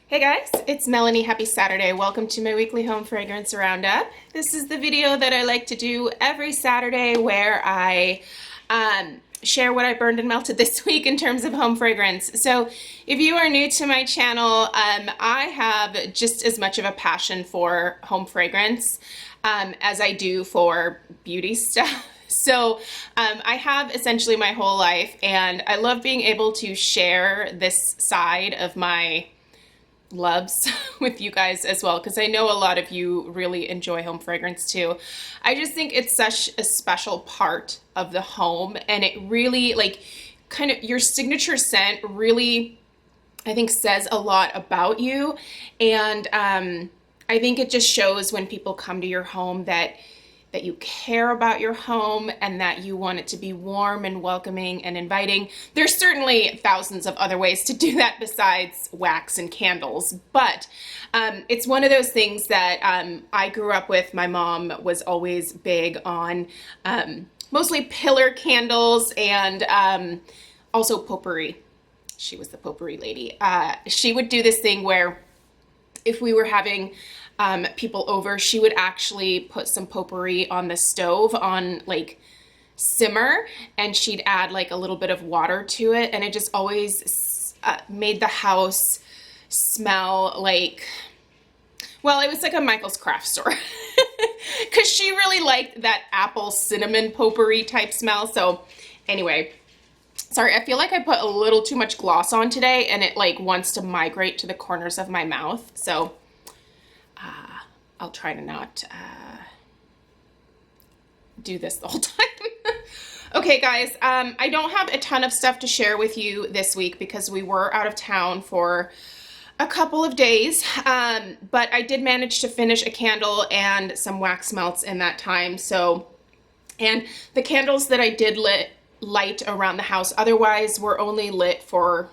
Hey guys, it's Melanie. Happy Saturday. Welcome to my weekly home fragrance roundup. This is the video that I like to do every Saturday where I share what I burned and melted this week in terms of home fragrance. So if you are new to my channel, I have just as much of a passion for home fragrance as I do for beauty stuff. So I have essentially my whole life, and I love being able to share this side of my loves with you guys as well, because I know a lot of you really enjoy home fragrance too. I just think it's such a special part of the home, and it really, like, kind of your signature scent really, I think, says a lot about you. And I think it just shows when people come to your home that you care about your home and that you want it to be warm and welcoming and inviting. There's certainly thousands of other ways to do that besides wax and candles, but it's one of those things that I grew up with. My mom was always big on mostly pillar candles and also potpourri. She was the potpourri lady. She would do this thing where if we were having people over, she would actually put some potpourri on the stove on like simmer, and she'd add like a little bit of water to it, and it just always made the house smell like, well, it was like a Michael's craft store because she really liked that apple cinnamon potpourri type smell. So anyway, sorry, I feel like I put a little too much gloss on today, and it like wants to migrate to the corners of my mouth. So I'll try to not do this the whole time. Okay, guys, I don't have a ton of stuff to share with you this week because we were out of town for a couple of days, but I did manage to finish a candle and some wax melts in that time. So, and the candles that I did light around the house otherwise were only lit for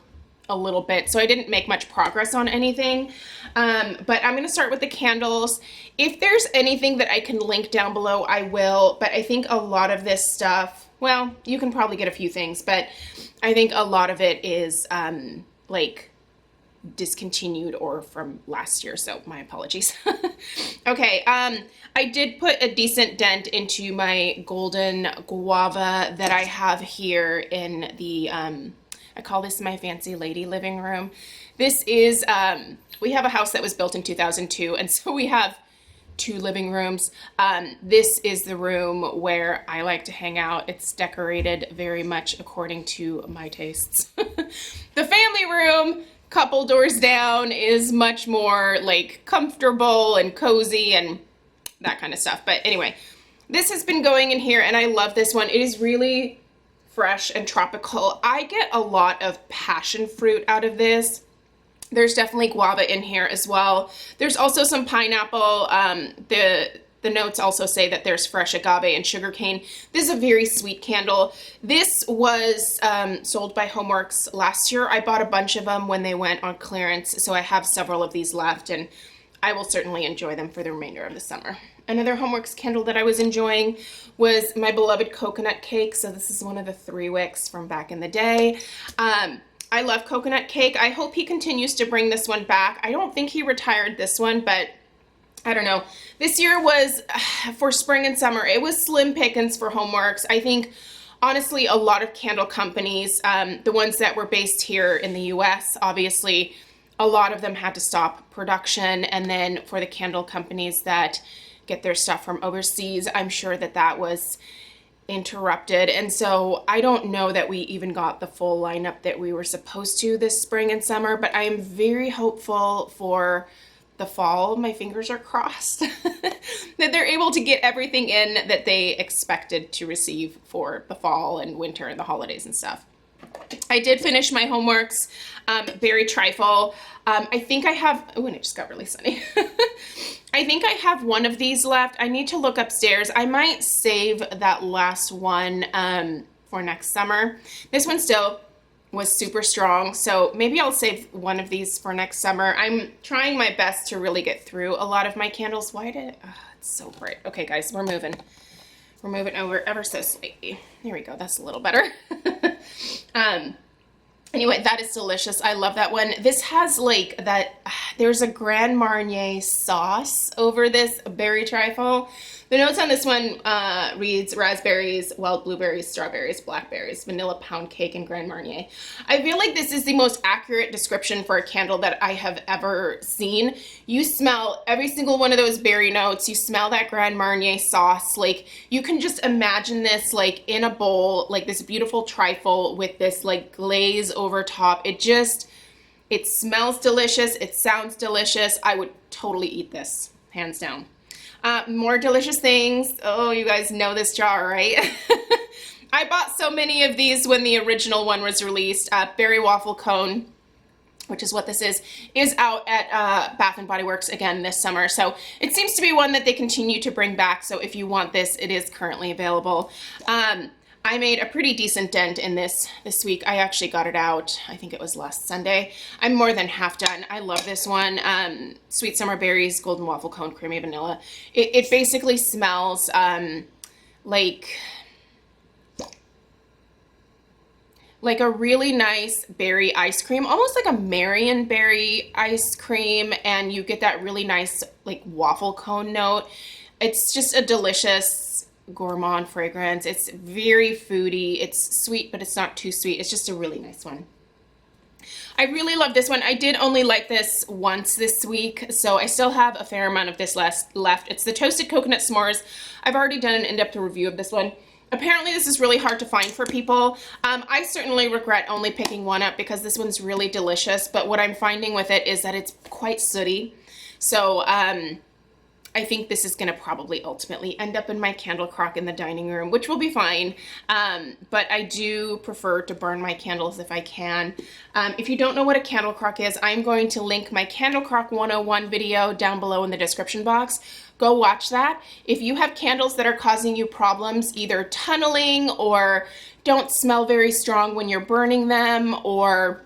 a little bit, so I didn't make much progress on anything. But I'm gonna start with the candles. If there's anything that I can link down below, I will, but I think a lot of this stuff, well, you can probably get a few things, but I think a lot of it is like discontinued or from last year, so my apologies. Okay, I did put a decent dent into my golden guava that I have here in the I call this my fancy lady living room. This is, we have a house that was built in 2002, and so we have two living rooms. This is the room where I like to hang out. It's decorated very much according to my tastes. The family room, couple doors down, is much more like comfortable and cozy and that kind of stuff. But anyway, this has been going in here, and I love this one. It is really fresh and tropical. I get a lot of passion fruit out of this. There's definitely guava in here as well. There's also some pineapple. The notes also say that there's fresh agave and sugarcane. This is a very sweet candle. This was sold by Homeworks last year. I bought a bunch of them when they went on clearance, so I have several of these left, and I will certainly enjoy them for the remainder of the summer. Another Homeworks candle that I was enjoying was my beloved coconut cake. So this is one of the 3 wicks from back in the day. I love coconut cake. I hope he continues to bring this one back. I don't think he retired this one, but I don't know. This year was, for spring and summer, it was slim pickings for Homeworks. I think, honestly, a lot of candle companies, the ones that were based here in the US, obviously, a lot of them had to stop production. And then for the candle companies that get their stuff from overseas, I'm sure that that was interrupted. And so I don't know that we even got the full lineup that we were supposed to this spring and summer, but I am very hopeful for the fall. My fingers are crossed that they're able to get everything in that they expected to receive for the fall and winter and the holidays and stuff. I did finish my Homeworks Berry Trifle. I think I have, oh, and it just got really sunny. I think I have one of these left. I need to look upstairs. I might save that last one for next summer. This one still was super strong, so maybe I'll save one of these for next summer. I'm trying my best to really get through a lot of my candles. Why did, it's so bright. Okay, guys, we're moving. We're moving over ever so slightly. There we go. That's a little better. Anyway, that is delicious. I love that one. This has like that there's a Grand Marnier sauce over this berry trifle. The notes on this one reads raspberries, wild blueberries, strawberries, blackberries, vanilla pound cake, and Grand Marnier. I feel like this is the most accurate description for a candle that I have ever seen. You smell every single one of those berry notes. You smell that Grand Marnier sauce. Like, you can just imagine this like in a bowl, like this beautiful trifle with this like glaze over top. It smells delicious. It sounds delicious. I would totally eat this, hands down. More delicious things. Oh, you guys know this jar, right? I bought so many of these when the original one was released. Berry waffle cone, which is what this is out at Bath & Body Works again this summer. So it seems to be one that they continue to bring back. So if you want this, it is currently available. I made a pretty decent dent in this week. I actually got it out, I think it was last Sunday. I'm more than half done. I love this one. Sweet Summer Berries, Golden Waffle Cone, Creamy Vanilla. It basically smells like a really nice berry ice cream, almost like a Marion berry ice cream, and you get that really nice like waffle cone note. It's just a delicious gourmand fragrance. It's very foody. It's sweet, but it's not too sweet. It's just a really nice one. I really love this one. I did only light this once this week, so I still have a fair amount of this left. It's the Toasted Coconut S'mores. I've already done an in-depth review of this one. Apparently this is really hard to find for people. I certainly regret only picking one up because this one's really delicious, but what I'm finding with it is that it's quite sooty. So I think this is going to probably ultimately end up in my candle crock in the dining room, which will be fine. But I do prefer to burn my candles if I can. If you don't know what a candle crock is, I'm going to link my Candle Crock 101 video down below in the description box. Go watch that. If you have candles that are causing you problems, either tunneling or don't smell very strong when you're burning them, or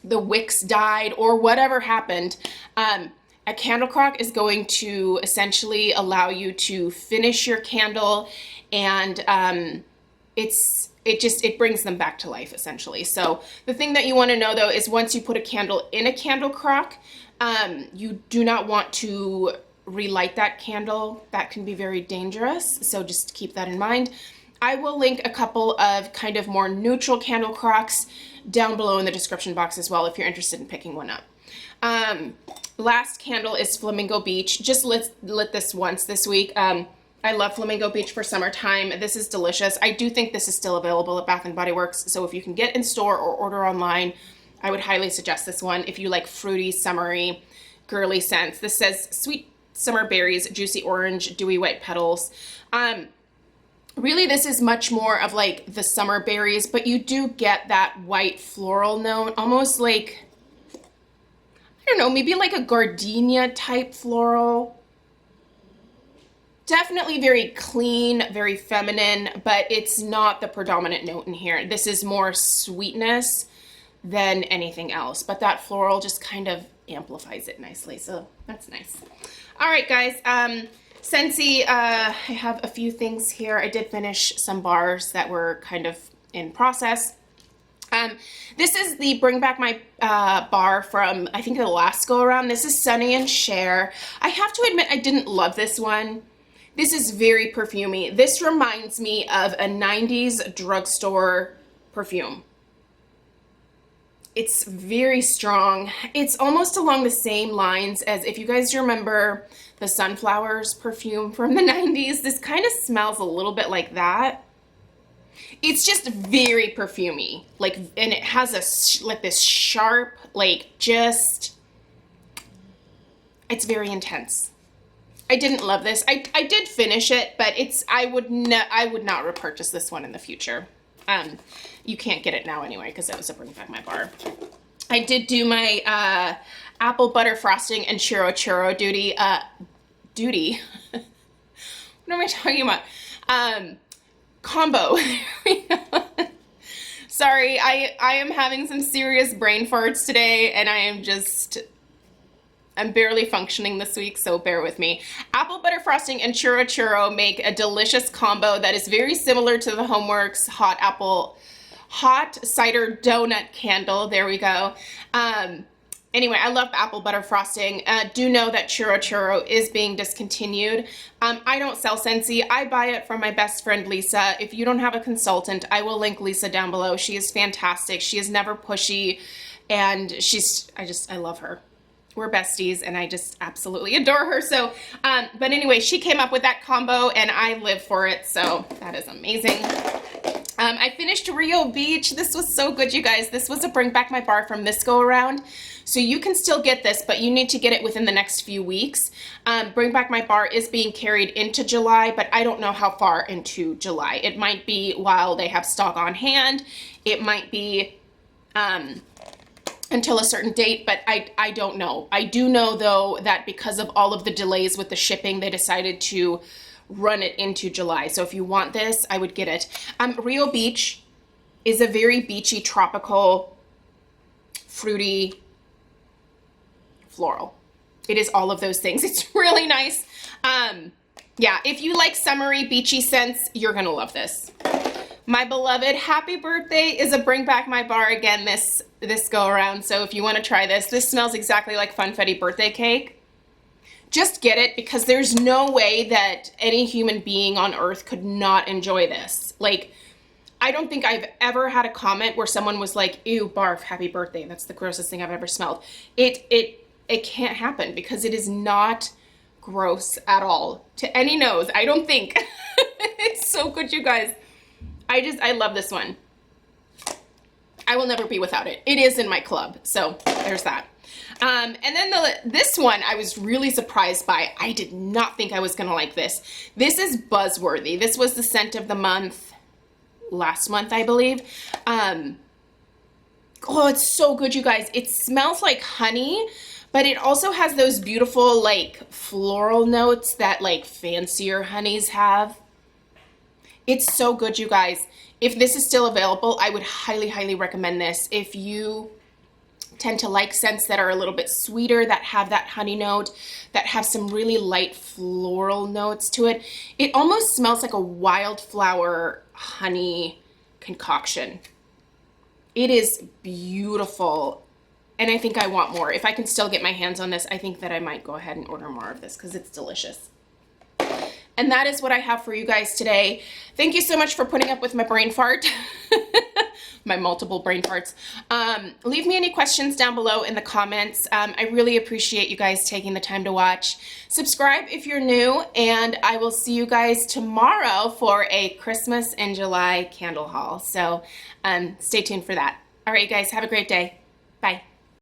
the wicks died, or whatever happened, a candle crock is going to essentially allow you to finish your candle, and it brings them back to life essentially. So the thing that you want to know though is once you put a candle in a candle crock, you do not want to relight that candle. That can be very dangerous, so just keep that in mind. I will link a couple of kind of more neutral candle crocks down below in the description box as well if you're interested in picking one up. Last candle is Flamingo Beach. Just lit this once this week. I love Flamingo Beach for summertime. This is delicious. I do think this is still available at Bath & Body Works, so if you can get in store or order online, I would highly suggest this one if you like fruity, summery, girly scents. This says Sweet Summer Berries, Juicy Orange, Dewy White Petals. Really, this is much more of like the summer berries, but you do get that white floral note, almost like, I don't know, maybe like a gardenia type floral. Definitely very clean, very feminine, but it's not the predominant note in here. This is more sweetness than anything else, but that floral just kind of amplifies it nicely, so that's nice. All right, guys, Scentsy, I have a few things here. I did finish some bars that were kind of in process. This is the Bring Back My bar from, I think, the last go around. This is Sonny and Cher. I have to admit, I didn't love this one. This is very perfumey. This reminds me of a 90s drugstore perfume. It's very strong. It's almost along the same lines as, if you guys remember the Sunflowers perfume from the 90s, this kind of smells a little bit like that. It's just very perfumey, like, and it has like this sharp, like, just, it's very intense. I didn't love this. I did finish it, but I would not repurchase this one in the future. You can't get it now anyway because that was a Bring Back My bar. I did do my apple butter frosting and churro duty. What am I talking about? Combo. Sorry, I am having some serious brain farts today, and I'm barely functioning this week, so bear with me. Apple butter frosting and churro make a delicious combo that is very similar to the Homeworks hot cider donut candle. There we go. Anyway, I love apple butter frosting. Do know that Churro Churro is being discontinued. I don't sell Scentsy. I buy it from my best friend Lisa. If you don't have a consultant, I will link Lisa down below. She is fantastic. She is never pushy, and I love her. We're besties, and I just absolutely adore her. So, but anyway, she came up with that combo, and I live for it, so that is amazing. I finished Rio Beach. This was so good, you guys. This was a bring back my bar from this go around. So you can still get this, but you need to get it within the next few weeks. Bring back my bar is being carried into July, but I don't know how far into July. It might be while they have stock on hand. It might be until a certain date, but I don't know. I do know though that because of all of the delays with the shipping, they decided to run it into July. So if you want this, I would get it. Rio Beach is a very beachy, tropical, fruity, floral. It is all of those things. It's really nice. Yeah, if you like summery, beachy scents, you're gonna love this. My beloved Happy Birthday is a bring back my bar again this go around. So if you want to try this smells exactly like Funfetti birthday cake. Just get it, because there's no way that any human being on earth could not enjoy this. Like, I don't think I've ever had a comment where someone was like, ew, barf, happy birthday. That's the grossest thing I've ever smelled. It can't happen, because it is not gross at all to any nose, I don't think. It's so good, you guys. I love this one. I will never be without it. It is in my club, so there's that. And then this one I was really surprised by. I did not think I was gonna like this. This is Buzzworthy. This was the scent of the month last month, I believe. Oh, it's so good, you guys. It smells like honey, but it also has those beautiful like floral notes that like fancier honeys have. It's so good, you guys. If this is still available, I would highly, highly recommend this. If you tend to like scents that are a little bit sweeter, that have that honey note, that have some really light floral notes to it. It almost smells like a wildflower honey concoction. It is beautiful, and I think I want more. If I can still get my hands on this, I think that I might go ahead and order more of this because it's delicious. And that is what I have for you guys today. Thank you so much for putting up with my brain fart. My multiple brain farts. Leave me any questions down below in the comments. I really appreciate you guys taking the time to watch. Subscribe if you're new, and I will see you guys tomorrow for a Christmas in July candle haul. So stay tuned for that. All right, you guys, have a great day. Bye.